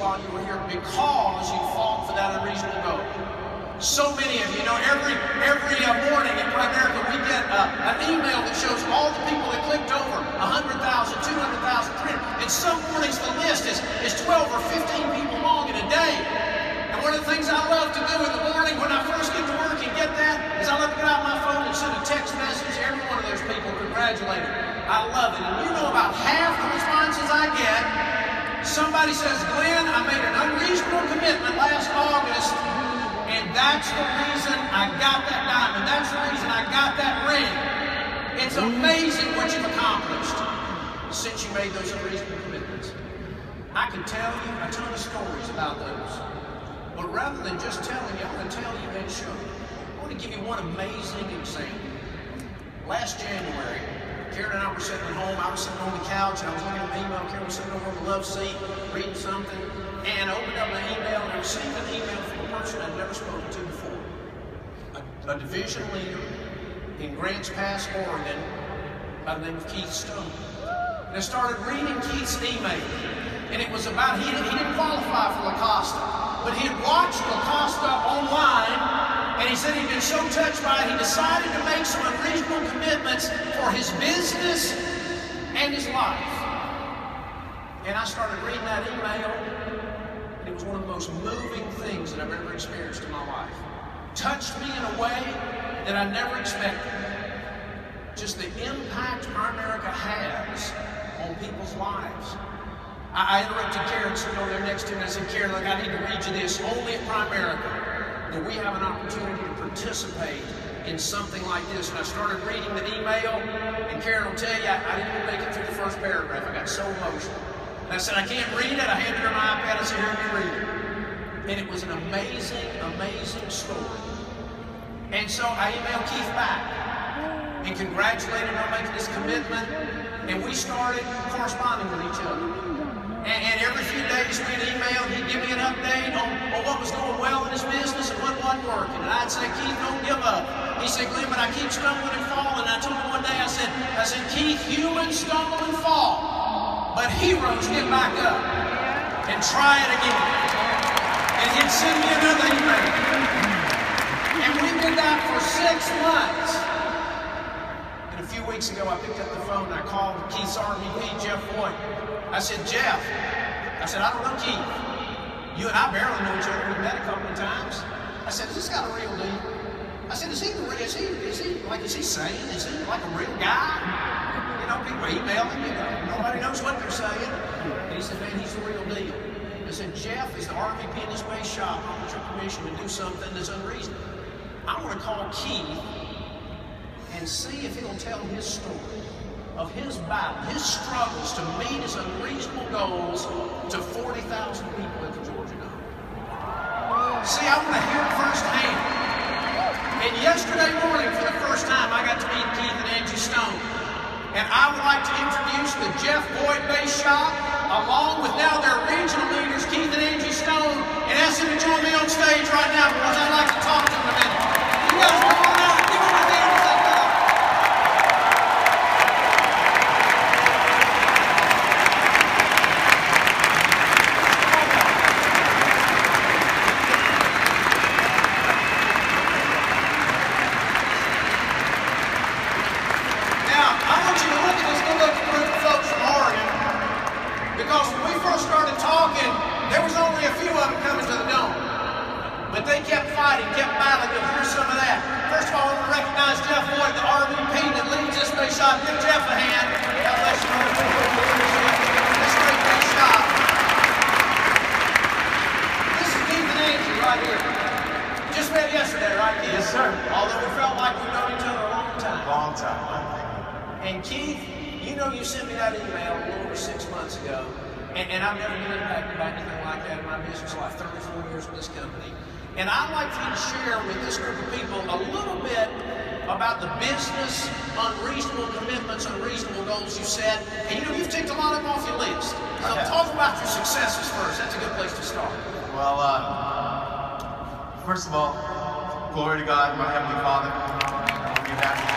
while you were here because you fought for that unreasonable goal. So many of you know, every morning in Primerica we get an email that shows all the people that clicked over, 100,000, 200,000, 300. And some mornings the list is 12 or 15 people long in a day. And one of the things I love to do in the morning when I first get to work and get that is I love to get out my phone and send a text message to every one of those people congratulating. I love it. And you know, about half the responses I get, somebody says, Glenn, I made an unreasonable commitment last August, and that's the reason I got that diamond. That's the reason I got that ring. It's amazing what you've accomplished since you made those unreasonable commitments. I could tell you a ton of stories about those. But rather than just telling you, I'm going to tell you and show you. I want to give you one amazing example. Last January, Karen and I were sitting at home. I was sitting on the couch and I was looking at my email. Karen was sitting over on the love seat, reading something. And I opened up my email and I received an email from a person I'd never spoken to before. A division leader in Grants Pass, Oregon, by the name of Keith Stone. And I started reading Keith's email. And it was about, he didn't qualify for La Costa, but he had watched La Costa online, and he said he'd been so touched by it, he decided to make some unreasonable commitments for his business and his life. And I started reading that email, and it was one of the most moving things that I've ever experienced in my life. Touched me in a way that I never expected. Just the impact Primerica has on people's lives. I interrupted Karen sitting over there next to me, and I said, Karen, look, I need to read you this. Only at Primerica do we have an opportunity to participate in something like this. And I started reading the email, and Karen will tell you, I didn't even make it through the first paragraph. I got so emotional. And I said, I can't read it. I handed her my iPad. I said, here, you read it. And it was an amazing, amazing story. And so I emailed Keith back and congratulated him on making this commitment. And we started corresponding with each other. And every few days we'd email, he'd give me an update on what was going well in his business and what wasn't working. And I'd say, Keith, don't give up. He said, Glenn, but I keep stumbling and falling. And I told him one day, I said, Keith, humans stumble and fall, but heroes get back up and try it again. And he'd send me another email. And we did that for 6 months. And a few weeks ago, I picked up the phone and I called Keith's RVP, Jeff Boyd. I said, Jeff, I said, I don't know Keith. You and I barely know each other. We've met a couple of times. I said, is this guy the real deal? I said, is he sane? Is he like a real guy? You know, people email him, you know, nobody knows what they're saying. And he said, man, he's the real deal. I said, Jeff is the RVP in his base shop. I want your permission to do something that's unreasonable. I want to call Keith and see if he'll tell his story of his battle, his struggles to meet his unreasonable goals to 40,000 people at the Georgia Dome. See, I want to hear it firsthand. And yesterday morning, for the first time, I got to meet Keith and Angie Stone. And I would like to introduce the Jeff Boyd Base Shop, along with now their regional leaders, Keith and Angie Stone, and ask them to join me on stage right now because I'd like to talk to them a minute. You guys come on out. Give them a hand. But they kept fighting, kept battling. You'll hear some of that. First of all, I want to recognize Jeff Boyd, the RVP that leads this base shop. Give Jeff a hand. God bless you. This great base shop. This is Keith and Angie right here. Just met yesterday, right, Keith? Yes, sir. Although we felt like we've known each other a long time. Long time. And Keith, you know you sent me that email a little over 6 months ago. And I've never been impacted by anything like that in my business life, 34 years with this company. And I'd like for you to share with this group of people a little bit about the business, unreasonable commitments, unreasonable goals you set. And you know, you've ticked a lot of them off your list. So talk about your successes first. That's a good place to start. Well, first of all, glory to God, my Heavenly Father. We'll give that to you.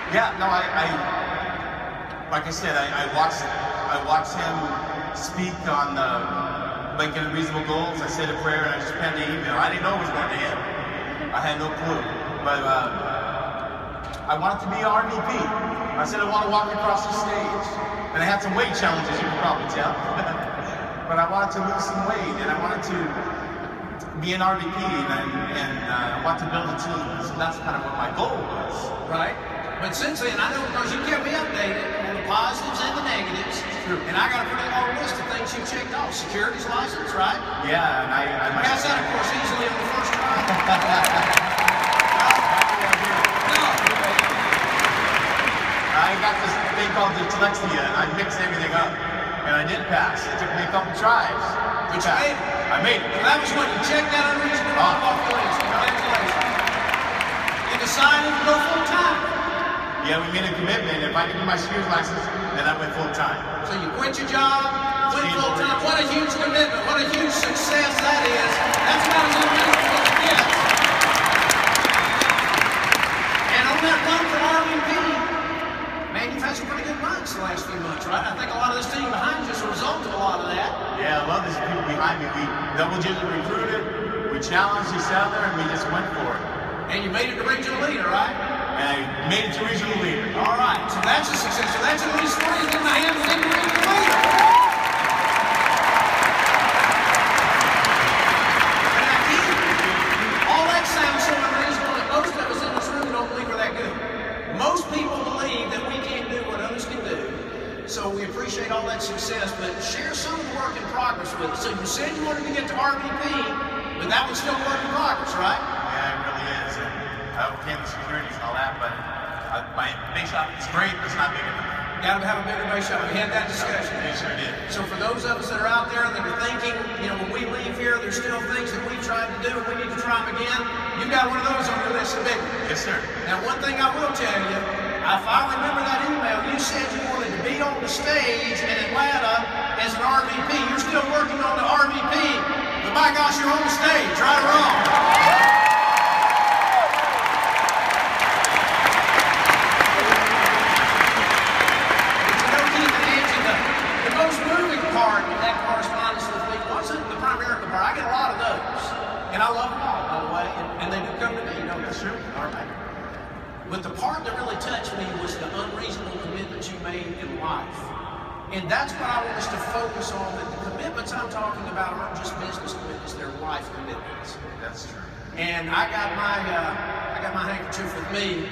Yeah, no, like I said, I watched him speak on making reasonable goals. I said a prayer and I just penned the email. I didn't know it was going to him. I had no clue. But I wanted to be an RVP. I said I want to walk across the stage. And I had some weight challenges, you can probably tell. But I wanted to lose some weight and I wanted to be an RVP and I want to build a team. So that's kind of what my goal was. Right. But since then, I know because you kept me updated on the positives and the negatives. True. And I got a pretty long list of things you checked off. Securities license, right? Yeah, and I passed that, of course, easily on the first try. I got this thing called dyslexia, and I mixed everything up. And I did pass. It took me a couple tries. But you made it. I made it. And that was when you checked that unreasonable off the list. Congratulations. You decided to go full time. Yeah, we made a commitment. If I could do my securities license, then I went full time. So you quit your job, went full time. What a huge commitment. What a huge success that is. That's about as unreasonable as it gets. And on that run for RVP, man, you've had some pretty good runs the last few months, right? I think a lot of this team behind you is a result of a lot of that. Yeah, I love these people behind me. We double-digit recruited, we challenged each other, and we just went for it. And you made it to regional leader, right? And I made it to regional leader. All right, so that's a success. So that's at least 3 in my hands and regional leader. And I keep, all that sounds so unreasonable that most of us in this room don't believe we're that good. Most people believe that we can't do what others can do. So we appreciate all that success, but share some of the work in progress with us. So you said you wanted to get to RVP, but that was still work in progress, right? Yeah, it really is. And I overcame the securities and all that, but my base shop is great, but it's not big enough. Got to have a bigger base shop. We had that discussion. We sure did. So for those of us that are out there that are thinking, you know, when we leave here, there's still things that we've tried to do and we need to try them again, you've got one of those on your list of big ones. Yes, sir. Now, one thing I will tell you, if I remember that email, you said you wanted to be on the stage in Atlanta as an RVP. You're still working on the RVP, but my gosh, you're on the stage, right or wrong? And I love them all, by the way, and they do come to me, you know, that's true. All right. But the part that really touched me was the unreasonable commitments you made in life. And that's what I want us to focus on, that the commitments I'm talking about aren't just business commitments, they're life commitments. That's true. And I got my handkerchief with me,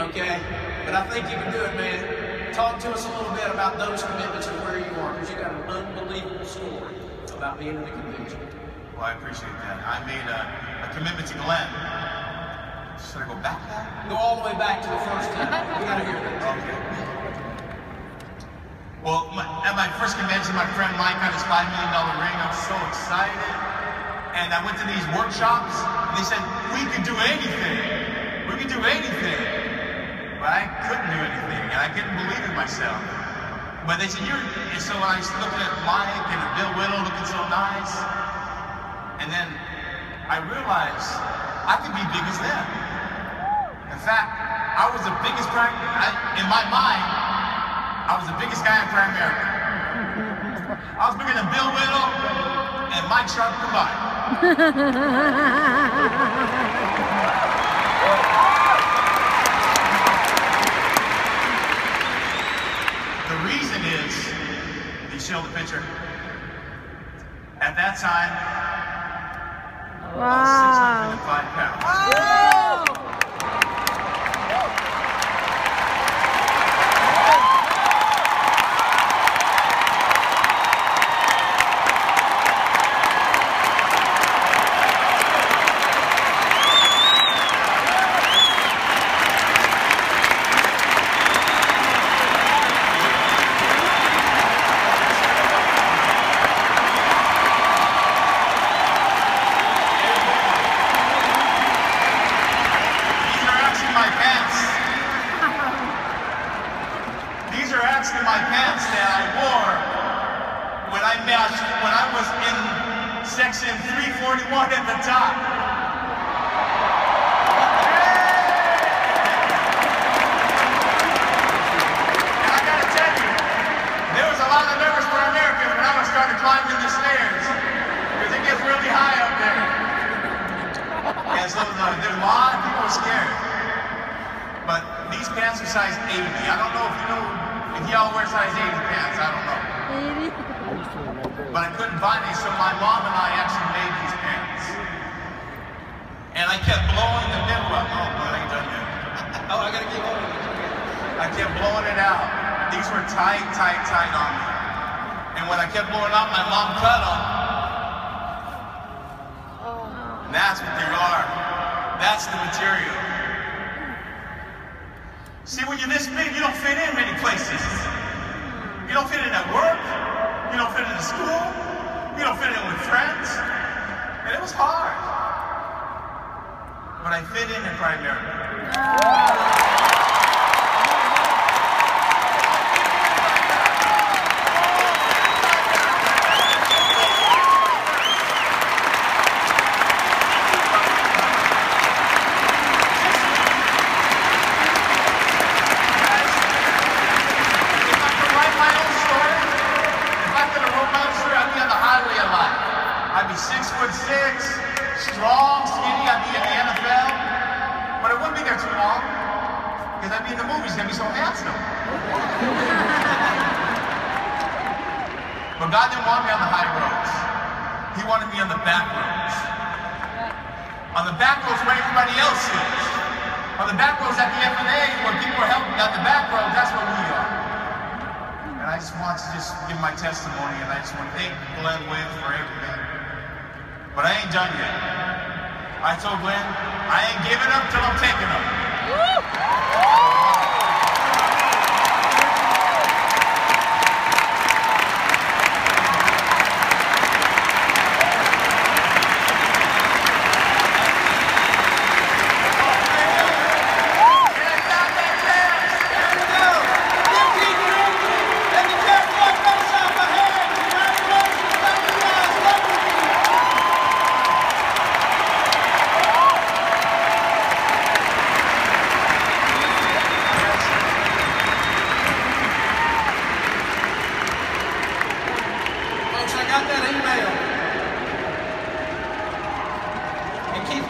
okay? But I think you can do it, man. Talk to us a little bit about those commitments and where you are, because you got an unbelievable story about being in the convention. Well, I appreciate that. I made a commitment to Glenn. Should I go back to that? Go all the way back to the first time. We gotta hear that. Okay. Well, at my first convention, my friend Mike got his $5 million ring. I was so excited. And I went to these workshops, and they said, we could do anything. We could do anything. But I couldn't do anything, and I couldn't believe in myself. But they said, and so I was looking at Mike and Bill Whittle looking so nice. And then I realized I could be big as them. In fact, I was the biggest in my mind, I was the biggest guy in Primerica. I was bigger than Bill Whittle and Mike Sharp combined. The reason is, you show the picture, at that time, wow. 605 pounds. Oh. When I was in section 341 at the top. started climbing the stairs because it gets really high up there. Yeah, so there's a lot of people were scared. But these pants are size 80. I don't know if y'all wear size 80 pants. I don't know. But I couldn't find any, so my mom and I actually made these pants. And I kept blowing the nipple out. Oh, but I ain't done yet. Oh, I gotta keep holding it. I kept blowing it out. These were tight on me. And when I kept blowing out, my mom cut them. And that's what they are. That's the material. See, when you're this big, you don't fit in many places. You don't fit in at work. You don't fit in at school. You don't fit in with friends. And it was hard. But I fit in Primerica. I'd be 6'6", strong, skinny. I'd be in the NFL, but I wouldn't be there too long because I'd be in the movies. I'd be so handsome. But God didn't want me on the high roads. He wanted me on the back roads. On the back roads where everybody else is. On the back roads at the F&A where people are helping. At the back roads, that's where we are. And I just want to give my testimony, and I just want to thank Glenn Wynn for everything. But I ain't done yet. I told Glenn, I ain't giving up till I'm taking up.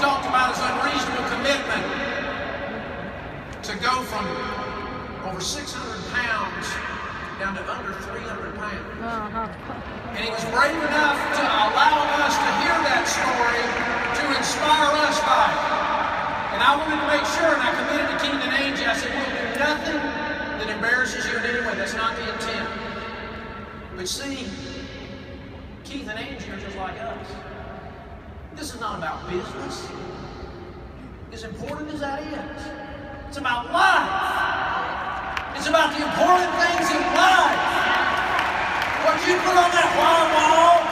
Talked about his unreasonable commitment to go from over 600 pounds down to under 300 pounds. And he was brave enough to allow us to hear that story to inspire us by it. And I wanted to make sure, and I committed to Keith and Angie, I said, we'll do nothing that embarrasses you in any way. That's not the intent. But see, Keith and Angie are just like us. This is not about business. As important as that is, it's about life. It's about the important things in life. What you put on that wall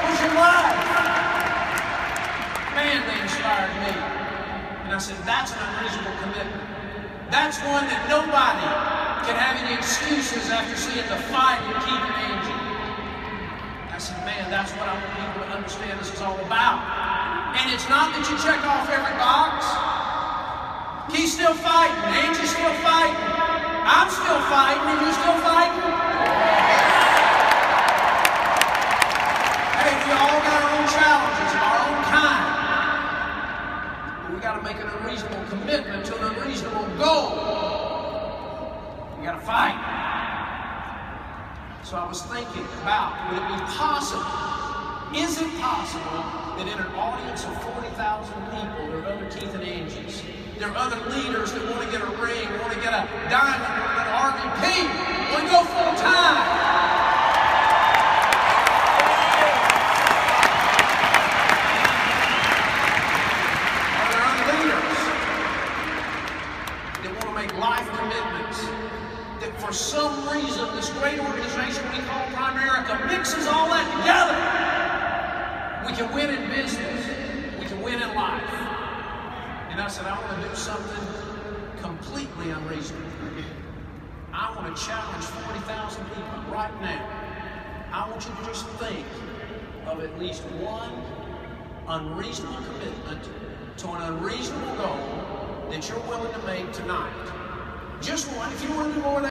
was your life. Man, they inspired me. And I said, that's an unreasonable commitment. That's one that nobody can have any excuses after seeing the fight with Keith and Angie. I said, man, that's what I want people to understand this is all about. And it's not that you check off every box. He's still fighting. Angie's still fighting. I'm still fighting. Are you still fighting? Hey, we all got our own challenges of our own kind. But we got to make an unreasonable commitment to an unreasonable goal. We got to fight. So I was thinking about, would it be possible, is it possible that in an audience of 40,000 people, there are other Keith and Angies, there are other leaders that want to get a ring, want to get a diamond, want to get an RVP, want to go full time? Are there other leaders that want to make life commitments? That for some reason, this great organization we call Primerica mixes all that together. We can win in business. We can win in life. And I said, I want to do something completely unreasonable. I want to challenge 40,000 people right now. I want you to just think of at least one unreasonable commitment to an unreasonable goal that you're willing to make tonight. Just one. If you want to do more than